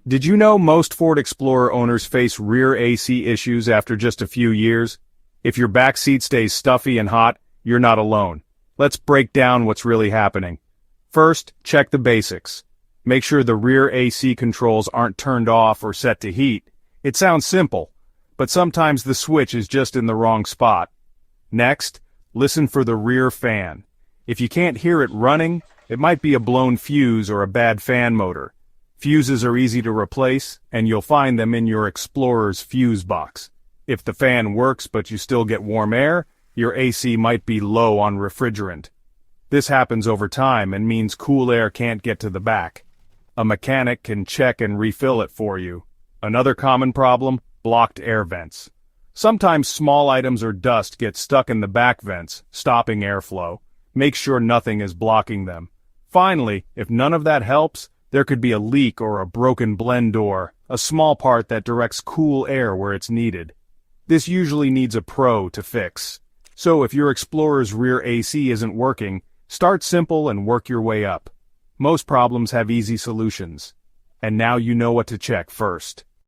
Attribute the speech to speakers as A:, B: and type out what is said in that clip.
A: Did you know most Ford Explorer owners face rear AC issues after just a few years? If your back seat stays stuffy and hot, you're not alone. Let's break down what's really happening. First, check the basics. Make sure the rear AC controls aren't turned off or set to heat. It sounds simple, but sometimes the switch is just in the wrong spot. Next, listen for the rear fan. If you can't hear it running, it might be a blown fuse or a bad fan motor. Fuses are easy to replace, and you'll find them in your Explorer's fuse box. If the fan works but you still get warm air, your AC might be low on refrigerant. This happens over time and means cool air can't get to the back. A mechanic can check and refill it for you. Another common problem, blocked air vents. Sometimes small items or dust get stuck in the back vents, stopping airflow. Make sure nothing is blocking them. Finally, if none of that helps, there could be a leak or a broken blend door, a small part that directs cool air where it's needed. This usually needs a pro to fix. So if your Explorer's rear AC isn't working, start simple and work your way up. Most problems have easy solutions. And now you know what to check first.